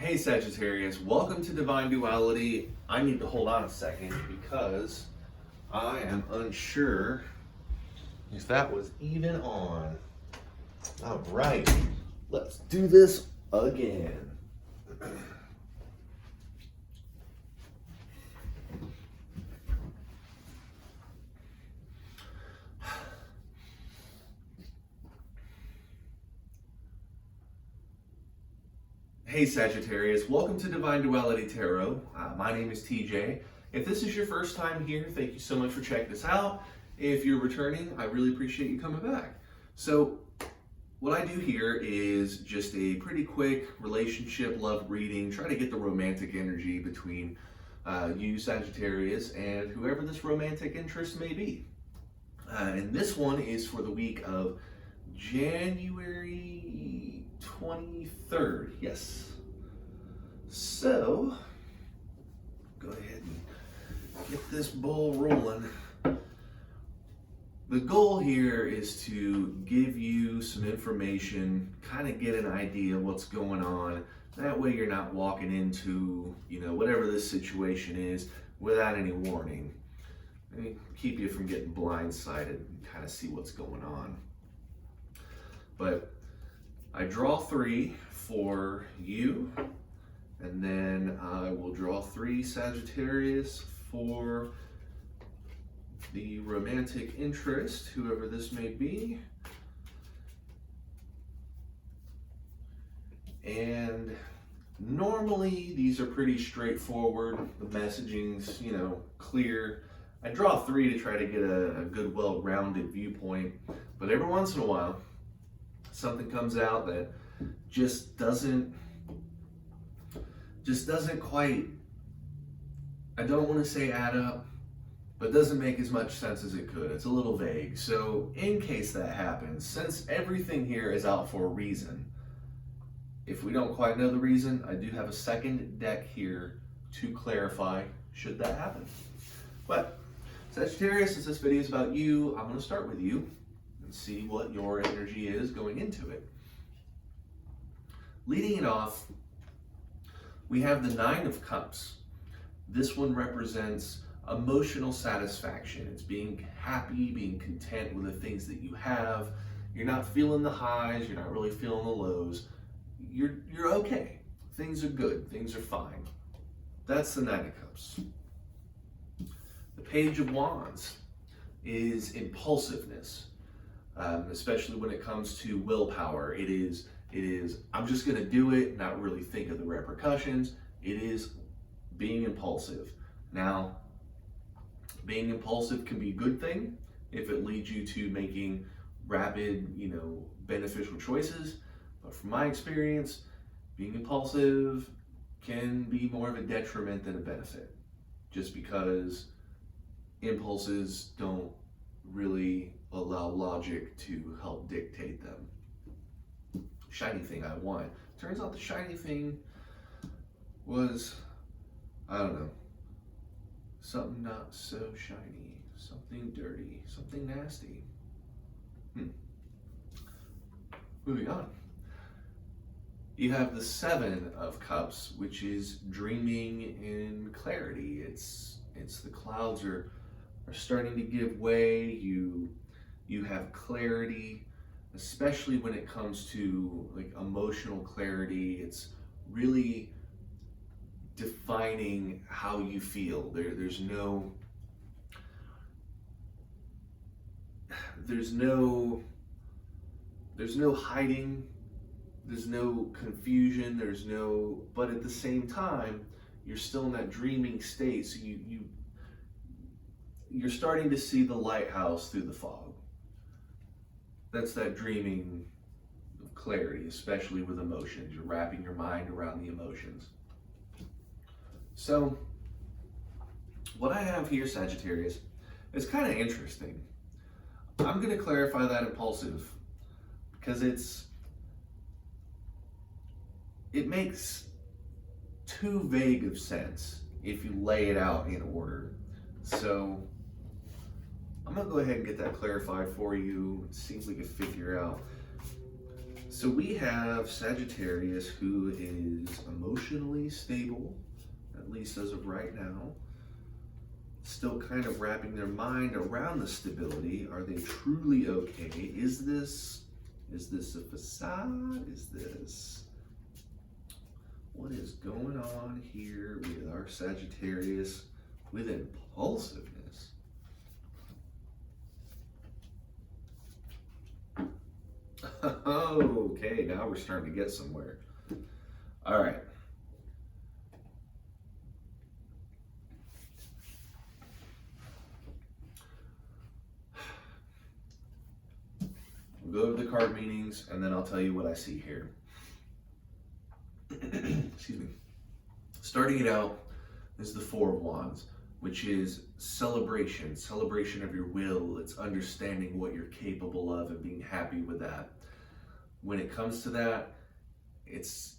Hey Sagittarius, welcome to Divine Duality. I need to hold on a second because I am unsure if that was even on. All right, let's do this again. Hey Sagittarius, welcome to Divine Duality Tarot. My name is TJ. If this is your first time here, thank you so much for checking us out. If you're returning, I really appreciate you coming back. So what I do here is just a pretty quick relationship love reading, try to get the romantic energy between you Sagittarius and whoever this romantic interest may be. And this one is for the week of January 23rd, yes. So, go ahead and get this ball rolling. The goal here is to give you some information, kind of get an idea of what's going on. That way you're not walking into, whatever this situation is without any warning. I mean, keep you from getting blindsided and kind of see what's going on. But I draw 3 for you, and then I will draw 3 Sagittarius for the romantic interest, whoever this may be. And normally these are pretty straightforward. The messaging's, clear. I draw 3 to try to get a good, well-rounded viewpoint, but every once in a while, something comes out that just doesn't quite, I don't want to say add up, but doesn't make as much sense as it could. It's a little vague. So in case that happens, since everything here is out for a reason, if we don't quite know the reason, I do have a second deck here to clarify should that happen. But Sagittarius, since this video is about you, I'm going to start with you and see what your energy is going into it. Leading it off, we have the 9 of Cups. This one represents emotional satisfaction. It's being happy, being content with the things that you have. You're not feeling the highs, you're not really feeling the lows. You're okay. Things are good, things are fine. That's the 9 of Cups. The Page of Wands is impulsiveness. Especially when it comes to willpower. It is, I'm just gonna do it, not really think of the repercussions. It is being impulsive. Now, being impulsive can be a good thing if it leads you to making rapid, beneficial choices. But from my experience, being impulsive can be more of a detriment than a benefit, just because impulses don't really allow logic to help dictate them. Shiny thing I want. Turns out the shiny thing was, I don't know, something not so shiny, something dirty, something nasty. Moving on. You have the 7 of Cups, which is dreaming in clarity. It's the clouds are starting to give way. You have clarity, especially when it comes to like emotional clarity. It's really defining how you feel. There's no hiding, there's no confusion, but at the same time, you're still in that dreaming state. So you're starting to see the lighthouse through the fog. That's that dreaming of clarity, especially with emotions. You're wrapping your mind around the emotions. So, what I have here, Sagittarius, is kind of interesting. I'm going to clarify that impulsive because it makes too vague of sense if you lay it out in order. So, I'm going to go ahead and get that clarified for you, see if we can figure out. So we have Sagittarius, who is emotional emotionally stable, at least as of right now. Still kind of wrapping their mind around the stability. Are they truly okay? Is this a facade? What is going on here with our Sagittarius with impulsiveness? Okay, now we're starting to get somewhere. All right. We'll go over the card meanings and then I'll tell you what I see here. Excuse me. Starting it out is the Four of Wands, which is celebration of your will. It's understanding what you're capable of and being happy with that. When it comes to that, it's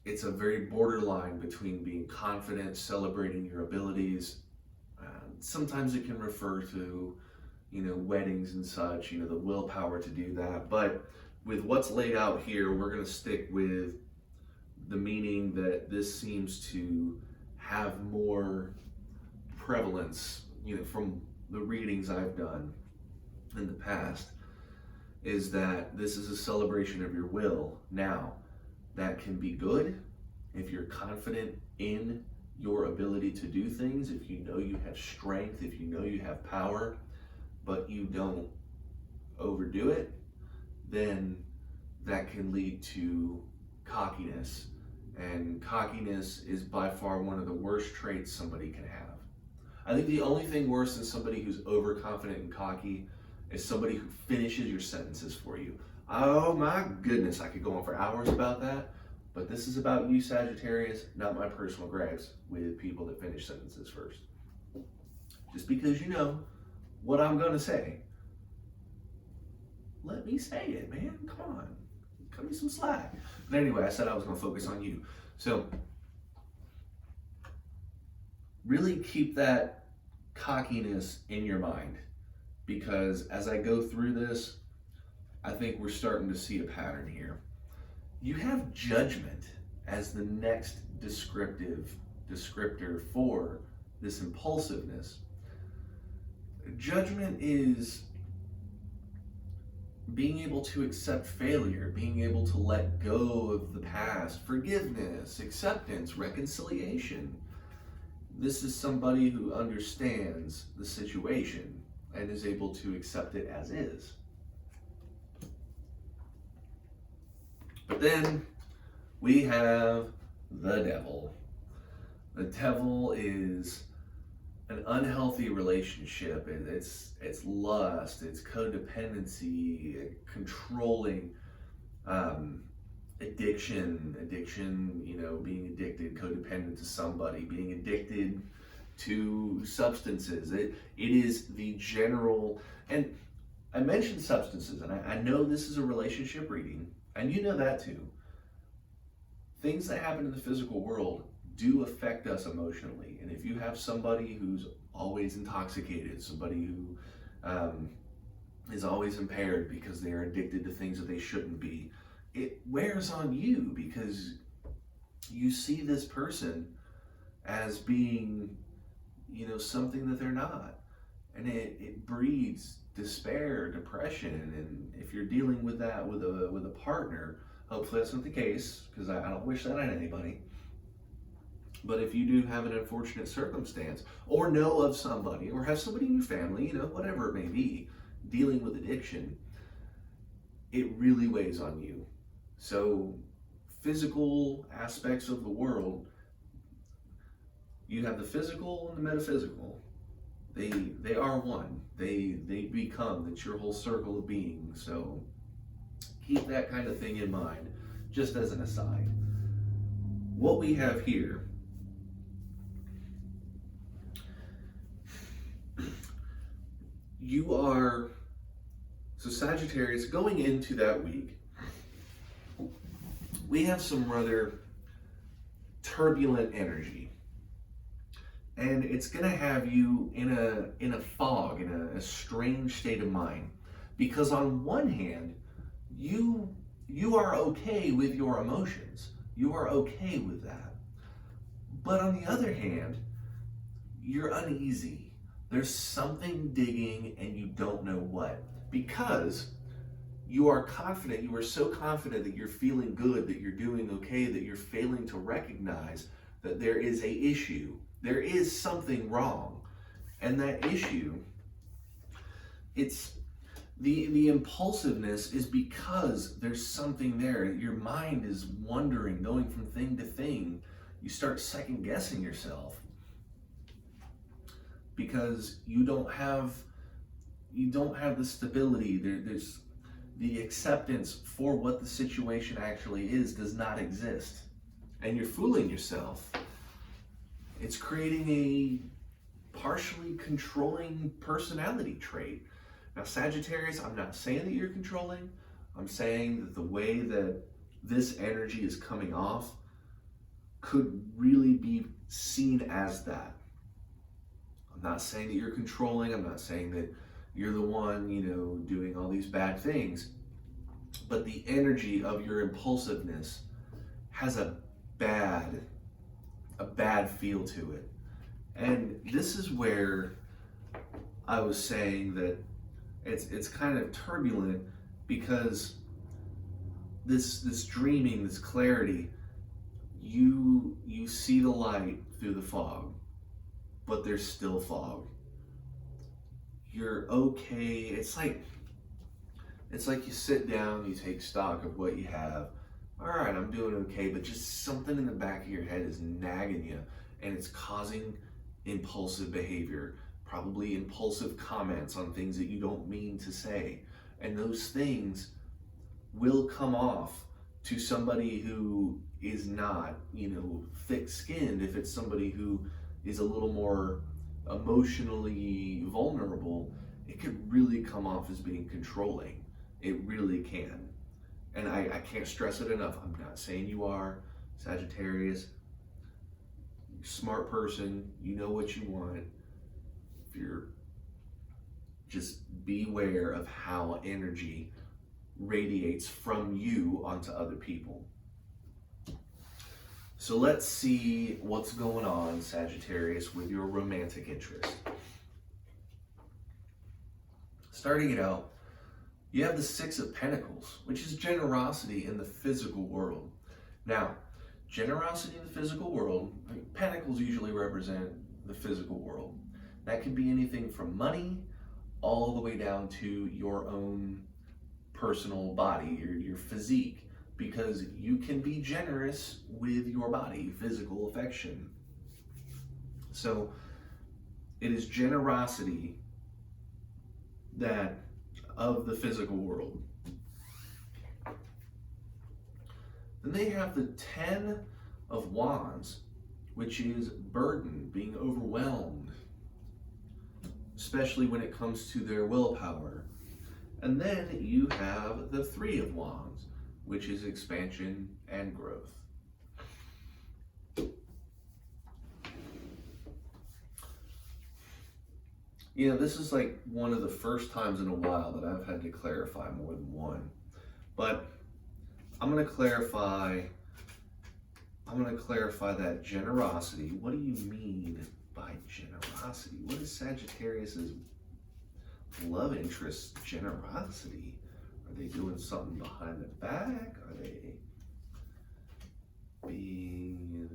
a very borderline between being confident, celebrating your abilities. Sometimes it can refer to, weddings and such, the willpower to do that. But with what's laid out here, we're going to stick with the meaning that this seems to have more prevalence, from the readings I've done in the past, is that this is a celebration of your will. Now, that can be good if you're confident in your ability to do things, if you know you have strength, if you know you have power, but you don't overdo it, then that can lead to cockiness. And cockiness is by far one of the worst traits somebody can have. I think the only thing worse than somebody who's overconfident and cocky is somebody who finishes your sentences for you. Oh my goodness, I could go on for hours about that, but this is about you, Sagittarius, not my personal gripes with people that finish sentences first. Just because you know what I'm gonna say, let me say it, man, come on. Cut me some slack. But anyway, I said I was gonna focus on you. So, really keep that cockiness in your mind, because as I go through this, I think we're starting to see a pattern here. You have judgment as the next descriptor for this impulsiveness. Judgment is being able to accept failure, being able to let go of the past, forgiveness, acceptance, reconciliation. This is somebody who understands the situation and is able to accept it as is. But then we have the devil. The devil is an unhealthy relationship. It's lust, it's codependency, controlling, addiction, being addicted, codependent to somebody, being addicted to substances. It is the general, and I mentioned substances, and I know this is a relationship reading, and you know that too. Things that happen in the physical world do affect us emotionally. And if you have somebody who's always intoxicated, somebody who is always impaired because they are addicted to things that they shouldn't be, it wears on you because you see this person as being, something that they're not. And it breeds despair, depression. And if you're dealing with that with a partner, hopefully that's not the case, because I don't wish that on anybody. But if you do have an unfortunate circumstance, or know of somebody, or have somebody in your family, whatever it may be, dealing with addiction, it really weighs on you. So physical aspects of the world, you have the physical and the metaphysical. They are one. They become, that's your whole circle of being. So keep that kind of thing in mind, just as an aside. What we have here, so Sagittarius, going into that week, we have some rather turbulent energy. And it's going to have you in a fog, in a strange state of mind. Because on one hand, you are okay with your emotions. You are okay with that. But on the other hand, you're uneasy. There's something digging and you don't know what. Because you are confident, you are so confident that you're feeling good, that you're doing okay, that you're failing to recognize that there is a issue. There is something wrong. And that issue, it's the impulsiveness is because there's something there. Your mind is wandering, going from thing to thing. You start second guessing yourself because you don't have the stability. There's the acceptance for what the situation actually is does not exist. And you're fooling yourself. It's creating a partially controlling personality trait. Now, Sagittarius, I'm not saying that you're controlling. I'm saying that the way that this energy is coming off could really be seen as that. I'm not saying that you're controlling. I'm not saying that you're the one, doing all these bad things. But the energy of your impulsiveness has a bad feel to it. And this is where I was saying that it's kind of turbulent, because this dreaming, this clarity, you see the light through the fog, but there's still fog. You're okay. It's like you sit down, you take stock of what you have. All right, I'm doing okay, but just something in the back of your head is nagging you, and it's causing impulsive behavior, probably impulsive comments on things that you don't mean to say. And those things will come off to somebody who is not, thick-skinned. If it's somebody who is a little more emotionally vulnerable, it could really come off as being controlling. It really can. And I can't stress it enough. I'm not saying you are, Sagittarius. You're a smart person. You know what you want. If you're just beware of how energy radiates from you onto other people. So let's see what's going on, Sagittarius, with your romantic interest. Starting it out, you have the Six of Pentacles, which is generosity in the physical world. Now, generosity in the physical world, pentacles usually represent the physical world. That could be anything from money all the way down to your own personal body or your physique, because you can be generous with your body, physical affection. So it is generosity that of the physical world. Then they have the Ten of Wands, which is burden, being overwhelmed, especially when it comes to their willpower. And then you have the Three of Wands, which is expansion and growth. This is like one of the first times in a while that I've had to clarify more than one. But I'm going to clarify that generosity. What do you mean by generosity? What is Sagittarius's love interest generosity? Are they doing something behind the back? Are they being,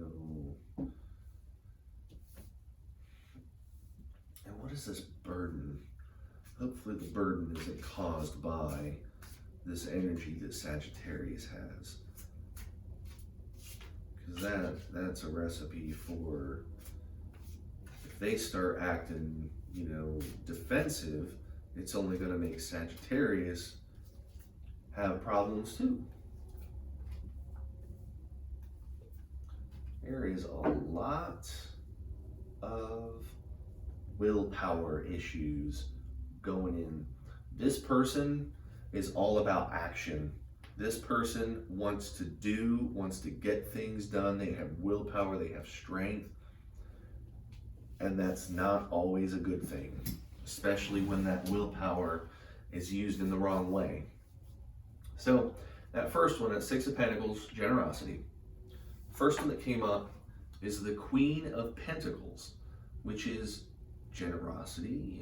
and what is this burden? Hopefully the burden isn't caused by this energy that Sagittarius has. Because that's a recipe for, if they start acting, defensive, it's only going to make Sagittarius have problems too. There is a lot of willpower issues going in. This person is all about action. This person wants to get things done. They have willpower, they have strength. And that's not always a good thing, especially when that willpower is used in the wrong way. So that first one, that Six of Pentacles, generosity. First one that came up is the Queen of Pentacles, which is generosity,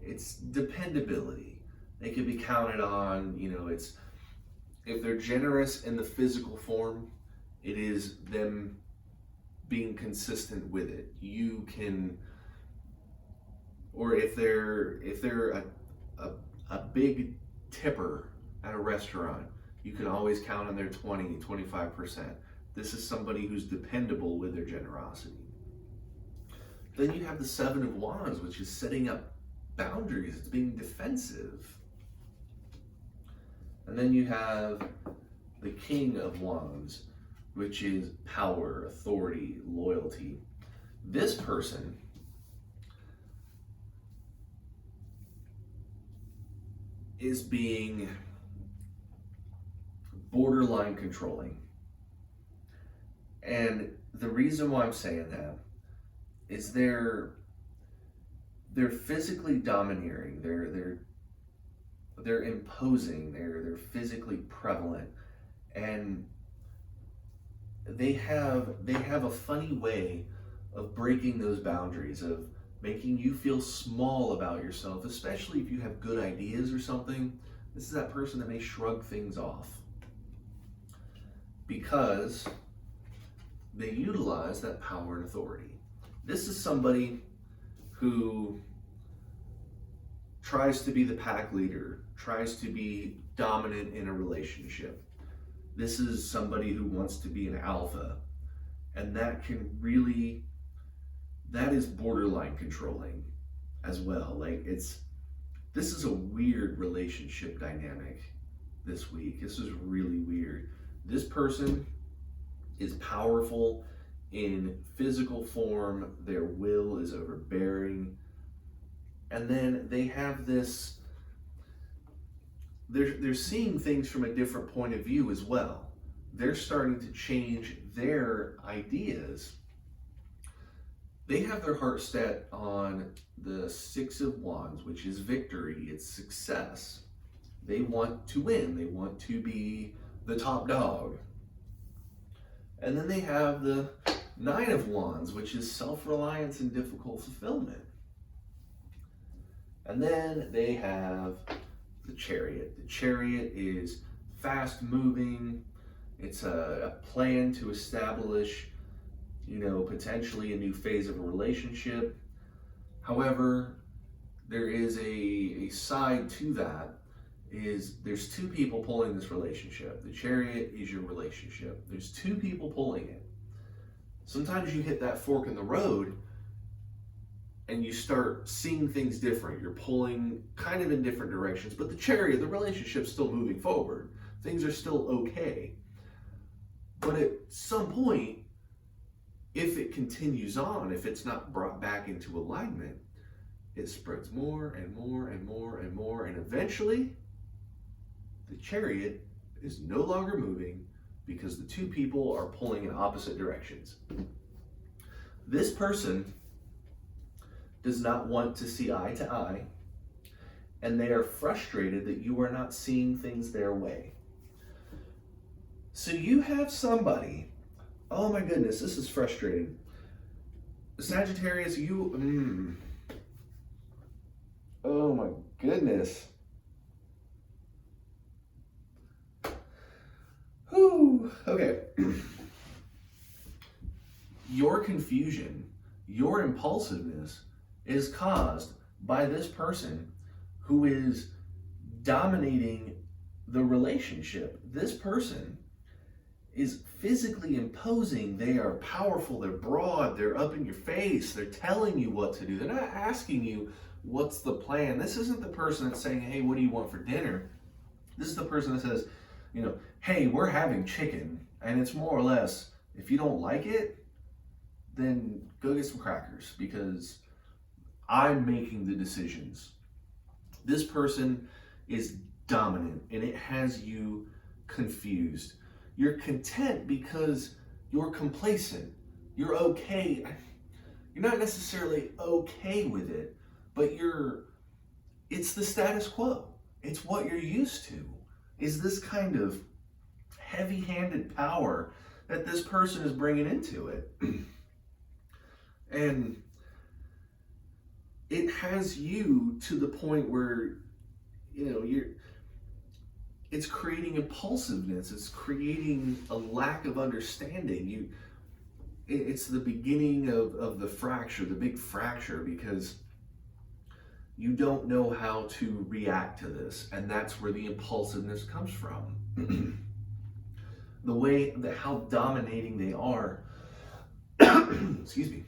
it's dependability. They can be counted on, it's, if they're generous in the physical form, it is them being consistent with it. You can, or if they're a big tipper at a restaurant, you can always count on their 25%. This is somebody who's dependable with their generosity. Then you have the Seven of Wands, which is setting up boundaries. It's being defensive. And then you have the King of Wands, which is power, authority, loyalty. This person is being borderline controlling. And the reason why I'm saying that is they're physically domineering, they're imposing, they're physically prevalent, and they have a funny way of breaking those boundaries, of making you feel small about yourself, especially if you have good ideas or something. This is that person that may shrug things off because they utilize that power and authority. This is somebody who tries to be the pack leader, tries to be dominant in a relationship. This is somebody who wants to be an alpha, and that is borderline controlling as well. This is a weird relationship dynamic this week. This is really weird. This person is powerful in physical form. Their will is overbearing. And then they have this, they're seeing things from a different point of view as well. They're starting to change their ideas. They have their heart set on the Six of Wands, which is victory, it's success. They want to win, they want to be the top dog. And then they have the Nine of Wands, which is self-reliance and difficult fulfillment. And then they have the Chariot. The Chariot is fast-moving. It's a plan to establish, potentially a new phase of a relationship. However, there is a side to that, is there's two people pulling this relationship. The Chariot is your relationship. There's two people pulling it. Sometimes you hit that fork in the road and you start seeing things different. You're pulling kind of in different directions, but the Chariot, the relationship's still moving forward. Things are still okay. But at some point, if it continues on, if it's not brought back into alignment, it spreads more and more and more and more, and eventually the Chariot is no longer moving because the two people are pulling in opposite directions. This person does not want to see eye to eye, and they are frustrated that you are not seeing things their way. So you have somebody, oh my goodness, this is frustrating. Sagittarius, oh my goodness. Whew. Okay. Your confusion, your impulsiveness is caused by this person who is dominating the relationship. This person is physically imposing. They are powerful, they're broad, they're up in your face, they're telling you what to do. They're not asking you, what's the plan? This isn't the person that's saying, hey, what do you want for dinner? This is the person that says, hey, we're having chicken, and it's more or less, if you don't like it, then go get some crackers, because I'm making the decisions. This person is dominant, and it has you confused. You're content because you're complacent. You're okay. You're not necessarily okay with it, but it's the status quo. It's what you're used to. Is this kind of heavy-handed power that this person is bringing into it. And it has you to the point where, it's creating impulsiveness. It's creating a lack of understanding. It's the beginning of the fracture, the big fracture, because you don't know how to react to this. And that's where the impulsiveness comes from. The way that how dominating they are, excuse me,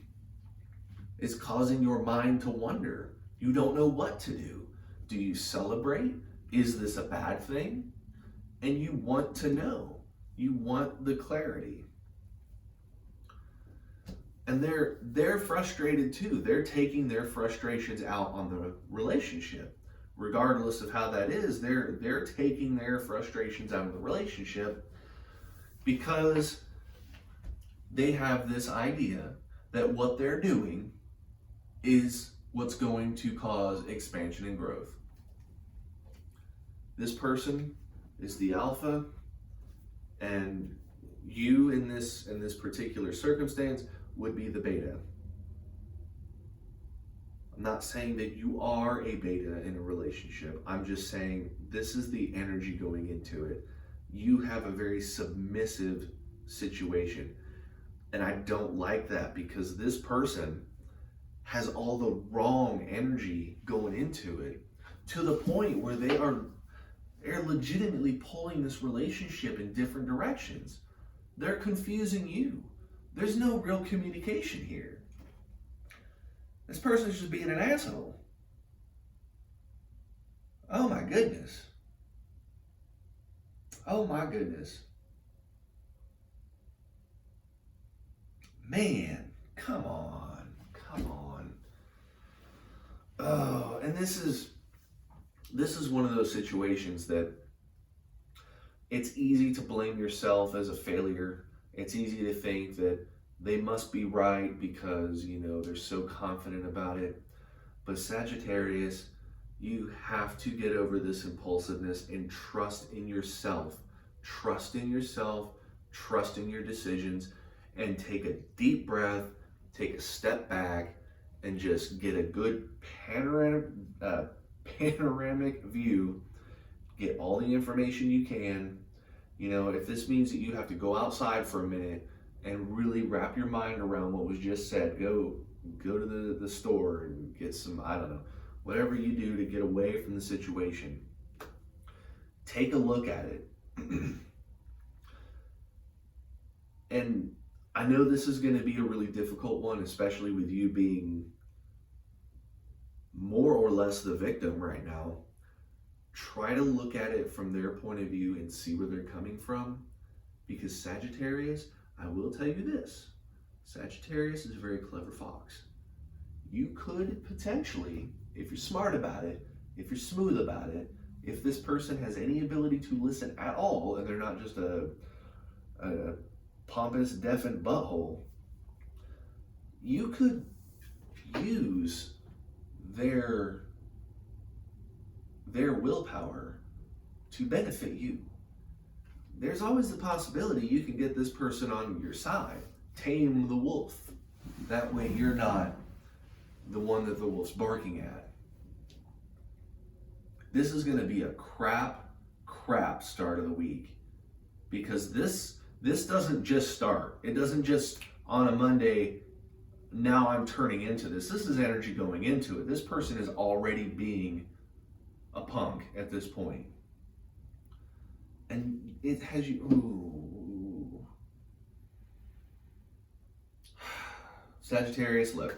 is causing your mind to wonder. You don't know what to do. Do you celebrate? Is this a bad thing? And you want to know. You want the clarity. And they're frustrated too. They're taking their frustrations out on the relationship. Regardless of how that is, they're taking their frustrations out of the relationship because they have this idea that what they're doing is what's going to cause expansion and growth. This person is the alpha, and you in this particular circumstance would be the beta. I'm not saying that you are a beta in a relationship. I'm just saying this is the energy going into it. You have a very submissive situation. And I don't like that because this person has all the wrong energy going into it to the point where they're legitimately pulling this relationship in different directions. They're confusing you. There's no real communication here. This person is just being an asshole. Oh my goodness. Oh my goodness. Man, come on. Come on. Oh, and this is one of those situations that it's easy to blame yourself as a failure. It's easy to think that they must be right because, they're so confident about it. But Sagittarius, you have to get over this impulsiveness and trust in yourself. Trust in yourself, trust in your decisions, and take a deep breath, take a step back, and just get a good panoramic view. Get all the information you can. If this means that you have to go outside for a minute and really wrap your mind around what was just said, go to the store and get some, I don't know, whatever you do to get away from the situation. Take a look at it. And I know this is going to be a really difficult one, especially with you being more or less the victim right now. Try to look at it from their point of view and see where they're coming from. Because Sagittarius, I will tell you this, Sagittarius is a very clever fox. You could potentially, if you're smart about it, if you're smooth about it, if this person has any ability to listen at all, and they're not just a pompous, deafened butthole, you could use their willpower to benefit you. There's always the possibility you can get this person on your side. Tame the wolf. That way you're not the one that the wolf's barking at. This is going to be a crap start of the week. Because this doesn't just start. It doesn't just on a Monday, now I'm turning into this. This is energy going into it. This person is already being a punk at this point. And it has you, ooh. Sagittarius, look.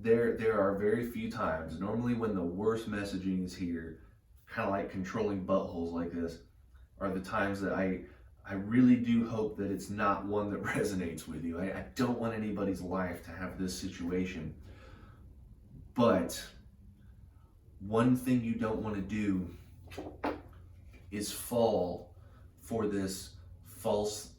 There are very few times, normally when the worst messaging is here, kind of like controlling buttholes like this, are the times that I really do hope that it's not one that resonates with you. I don't want anybody's life to have this situation. But one thing you don't want to do is fall for this false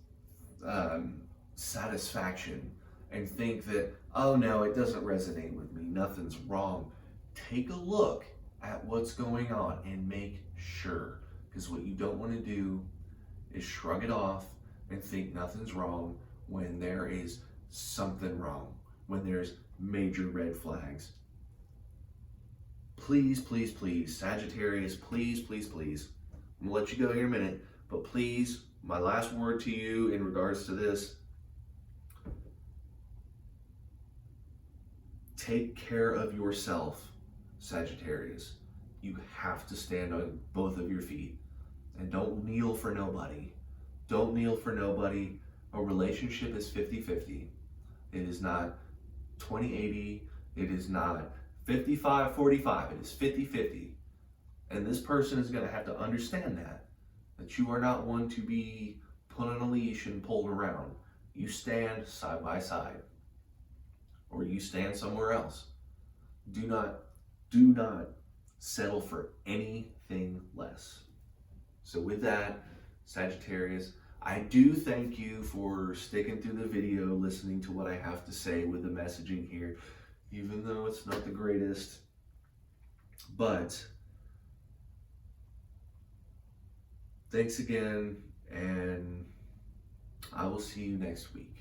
satisfaction and think that, oh no, it doesn't resonate with me, nothing's wrong. Take a look at what's going on and make sure. Because what you don't want to do is shrug it off and think nothing's wrong when there is something wrong, when there's major red flags. Please, please, please, Sagittarius, please, please, please. I'm gonna let you go here in a minute, but please, my last word to you in regards to this, take care of yourself, Sagittarius. You have to stand on both of your feet. And don't kneel for nobody. Don't kneel for nobody. A relationship is 50-50. It is not 20-80. It is not 55-45. It is 50-50. And this person is going to have to understand that you are not one to be put on a leash and pulled around. You stand side by side, or you stand somewhere else. Do not settle for anything less. So with that, Sagittarius, I do thank you for sticking through the video, listening to what I have to say with the messaging here, even though it's not the greatest. But thanks again, and I will see you next week.